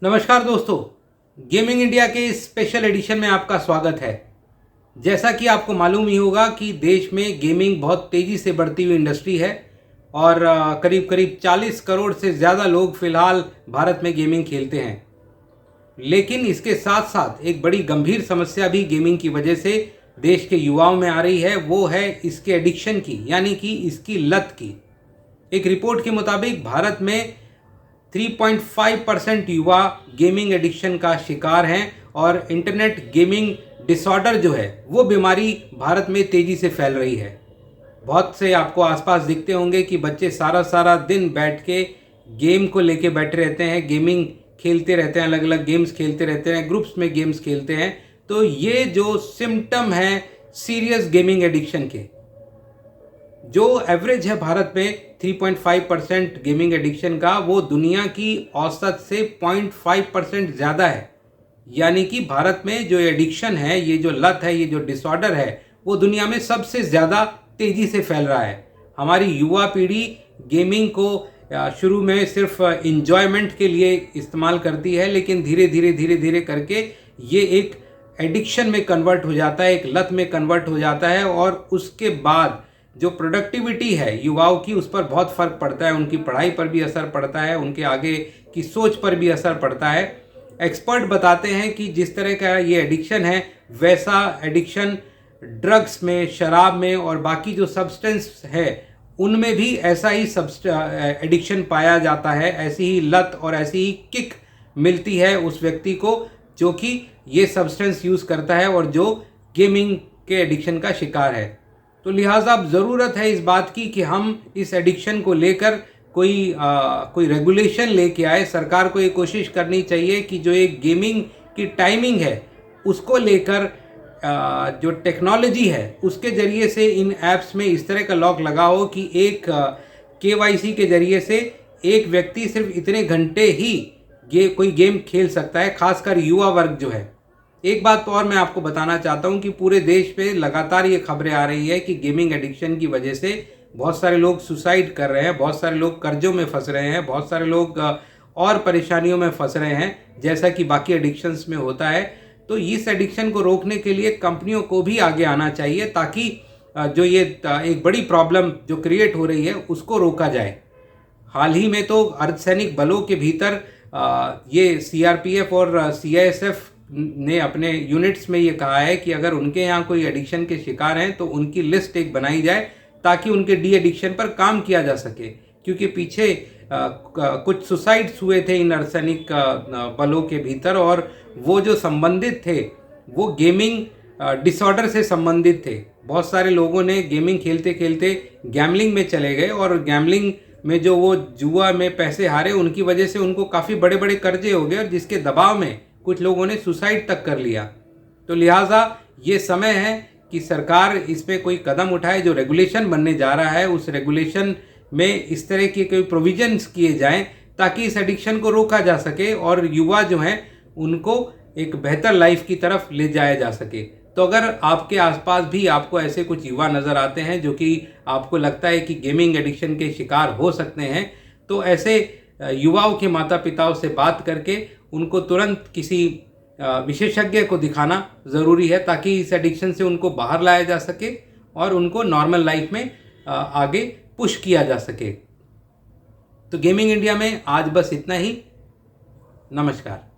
नमस्कार दोस्तों, gaming India के इस स्पेशल एडिशन में आपका स्वागत है। जैसा कि आपको मालूम ही होगा कि देश में गेमिंग बहुत तेज़ी से बढ़ती हुई इंडस्ट्री है और करीब करीब 40 करोड़ से ज़्यादा लोग फ़िलहाल भारत में गेमिंग खेलते हैं। लेकिन इसके साथ साथ एक बड़ी गंभीर समस्या भी गेमिंग की वजह से देश के युवाओं में आ रही है, वो है इसके एडिक्शन की, यानी कि इसकी लत की। एक रिपोर्ट के मुताबिक भारत में 3.5% युवा गेमिंग एडिक्शन का शिकार हैं और इंटरनेट गेमिंग डिसऑर्डर जो है वो बीमारी भारत में तेज़ी से फैल रही है। बहुत से आपको आसपास दिखते होंगे कि बच्चे सारा दिन बैठ के गेम को लेके बैठे रहते हैं, गेमिंग खेलते रहते हैं, अलग अलग गेम्स खेलते रहते हैं, ग्रुप्स में गेम्स खेलते हैं। तो ये जो सिम्टम है सीरियस गेमिंग एडिक्शन के, जो एवरेज है भारत में 3.5% गेमिंग एडिक्शन का, वो दुनिया की औसत से 0.5% ज़्यादा है। यानी कि भारत में जो एडिक्शन है, ये जो लत है, ये जो डिसऑर्डर है, वो दुनिया में सबसे ज़्यादा तेज़ी से फैल रहा है। हमारी युवा पीढ़ी गेमिंग को शुरू में सिर्फ इंजॉयमेंट के लिए इस्तेमाल करती है, लेकिन धीरे धीरे करके ये एक एडिक्शन में कन्वर्ट हो जाता है, एक लत में कन्वर्ट हो जाता है और उसके बाद जो प्रोडक्टिविटी है युवाओं की, उस पर बहुत फ़र्क पड़ता है। उनकी पढ़ाई पर भी असर पड़ता है, उनके आगे की सोच पर भी असर पड़ता है। एक्सपर्ट बताते हैं कि जिस तरह का ये एडिक्शन है, वैसा एडिक्शन ड्रग्स में, शराब में और बाकी जो सब्सटेंस है उनमें भी ऐसा ही एडिक्शन पाया जाता है। ऐसी ही लत और ऐसी ही किक मिलती है उस व्यक्ति को जो कि ये सब्सटेंस यूज़ करता है और जो गेमिंग के एडिक्शन का शिकार है। तो लिहाजा अब ज़रूरत है इस बात की कि हम इस एडिक्शन को लेकर कोई रेगुलेशन लेके आए। सरकार को ये कोशिश करनी चाहिए कि जो एक गेमिंग की टाइमिंग है उसको लेकर जो टेक्नोलॉजी है उसके ज़रिए से इन ऐप्स में इस तरह का लॉक लगा हो कि एक KYC के ज़रिए से एक व्यक्ति सिर्फ इतने घंटे ही कोई गेम खेल सकता है, खासकर युवा वर्ग जो है। एक बात तो और मैं आपको बताना चाहता हूं कि पूरे देश पे लगातार ये खबरें आ रही है कि गेमिंग एडिक्शन की वजह से बहुत सारे लोग सुसाइड कर रहे हैं, बहुत सारे लोग कर्जों में फंस रहे हैं, बहुत सारे लोग और परेशानियों में फंस रहे हैं, जैसा कि बाकी एडिक्शंस में होता है। तो इस एडिक्शन को रोकने के लिए कंपनियों को भी आगे आना चाहिए ताकि जो ये एक बड़ी प्रॉब्लम जो क्रिएट हो रही है उसको रोका जाए। हाल ही में तो अर्धसैनिक बलों के भीतर ये CRPF और CISF ने अपने यूनिट्स में ये कहा है कि अगर उनके यहाँ कोई एडिक्शन के शिकार हैं तो उनकी लिस्ट एक बनाई जाए ताकि उनके डी एडिक्शन पर काम किया जा सके। क्योंकि पीछे कुछ सुसाइड्स हुए थे इन अर्धसैनिक बलों के भीतर और वो जो संबंधित थे वो गेमिंग डिसऑर्डर से संबंधित थे। बहुत सारे लोगों ने गेमिंग खेलते खेलते गैमलिंग में चले गए और गैमलिंग में जो वो जुआ में पैसे हारे, उनकी वजह से उनको काफ़ी बड़े बड़े कर्जे हो गए और जिसके दबाव में कुछ लोगों ने सुसाइड तक कर लिया। तो लिहाजा ये समय है कि सरकार इस पर कोई कदम उठाए। जो रेगुलेशन बनने जा रहा है उस रेगुलेशन में इस तरह के कोई प्रोविजंस किए जाएं ताकि इस एडिक्शन को रोका जा सके और युवा जो हैं उनको एक बेहतर लाइफ की तरफ ले जाया जा सके। तो अगर आपके आसपास भी आपको ऐसे कुछ युवा नज़र आते हैं जो कि आपको लगता है कि गेमिंग एडिक्शन के शिकार हो सकते हैं, तो ऐसे युवाओं के माता पिताओं से बात करके उनको तुरंत किसी विशेषज्ञ को दिखाना ज़रूरी है ताकि इस एडिक्शन से उनको बाहर लाया जा सके और उनको नॉर्मल लाइफ में आगे पुश किया जा सके। तो गेमिंग इंडिया में आज बस इतना ही। नमस्कार।